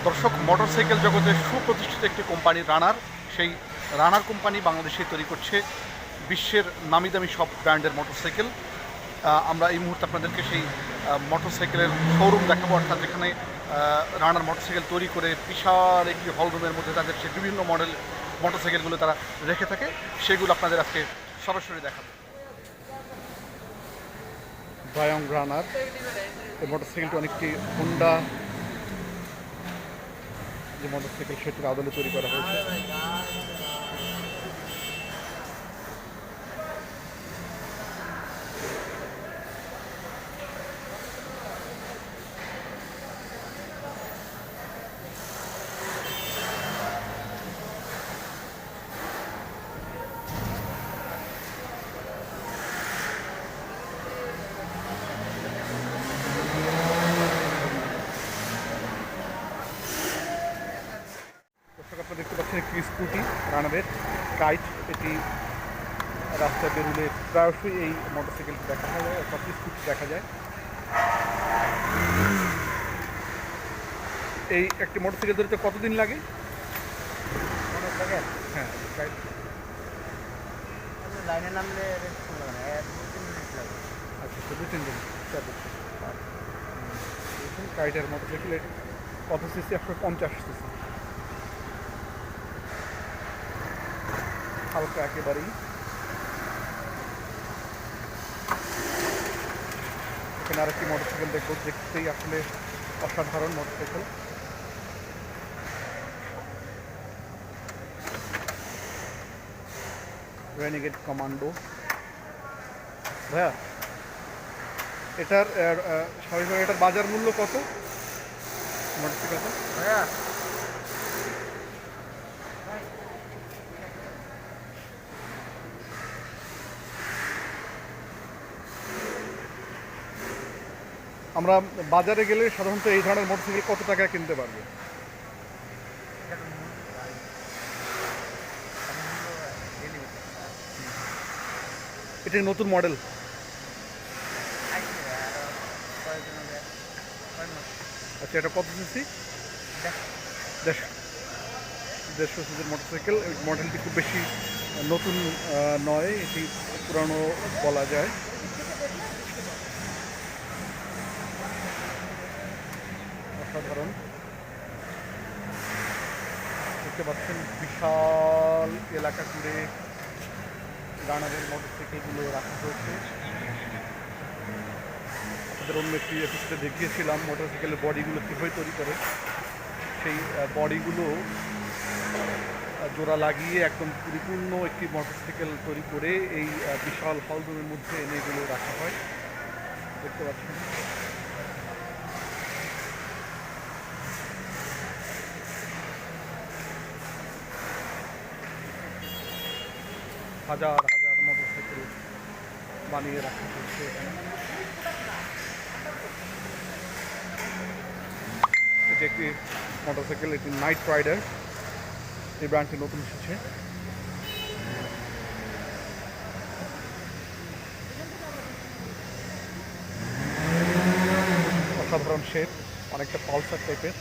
দর্শক, মোটরসাইকেল জগতের সুপ্রতিষ্ঠিত একটি কোম্পানি রানার, সেই রানার কোম্পানি বাংলাদেশে তৈরি করছে বিশ্বের নামি দামি সব ব্র্যান্ডের মোটরসাইকেল। আমরা এই মুহূর্তে আপনাদেরকে সেই মোটরসাইকেলের শোরুম দেখাবো, অর্থাৎ যেখানে রানার মোটরসাইকেল তৈরি করে বিশাল একটি হল রুমের মধ্যে তাদের সে বিভিন্ন মডেল মোটরসাইকেলগুলো তারা রেখে থাকে, সেগুলো আপনাদের আজকে সরাসরি দেখাবো। বায়ং রানার এই মোটরসাইকেলটি অনেকটি হোন্ডা যে মোটরসাইকেল সেটির আদলে তৈরি করা হয়েছে। আপনারা দেখতে পাচ্ছেন একটি স্কুটি রানারের কাইট। এটি রাস্তায় বেরুলে প্রায়শই এই মোটরসাইকেলটি দেখা যায়, অর্থাৎ স্কুটি দেখা যায়। এই একটি মোটরসাইকেল ধরতে কতদিন লাগে? হ্যাঁ, লাইনে নামলে আচ্ছা, 2-3 দিন। কাইটের মোটরসাইকেল এটি কত সিসি? 150 সিসি, হালকা একেবারেই। এখানে আরেকটি মোটরসাইকেল দেখবো, দেখতেই আসলে অসাধারণ মোটরসাইকেল। রেনিগেড কমান্ডো। ভাইয়া, এটার স্বাভাবিকভাবে এটার বাজার মূল্য কত মোটরসাইকেলটা? ভাইয়া আমরা বাজারে গেলে সাধারণত এই ধরনের মোটরসাইকেল কত টাকায় কিনতে পারবো? এটি নতুন মডেল। আচ্ছা, এটা কত সিসি? 150 সিসির মোটরসাইকেল। এই মডেলটি খুব বেশি নতুন নয়, এটি পুরানো বলা যায়। অসাধারণ। দেখতে পাচ্ছেন বিশাল এলাকা জুড়ে রানারের মোটরসাইকেলগুলো রাখা হয়েছে। আপনাদের অন্য একটি এপিসোডে দেখিয়েছিলাম মোটরসাইকেলের বডিগুলো কীভাবে তৈরি করে। সেই বডিগুলো জোড়া লাগিয়ে একদম পরিপূর্ণ একটি মোটরসাইকেল তৈরি করে এই বিশাল হল রুমের মধ্যে এনে এগুলো রাখা হয়। দেখতে পাচ্ছেন হাজার হাজার মোটরসাইকেল বানিয়ে রাখা হচ্ছে এখানে। এটি একটি মোটরসাইকেল, এটি নাইট রাইডার, এই ব্র্যান্ডটি নতুন এসেছে। অসাধারণ শেপ, অনেকটা পালসার টাইপের।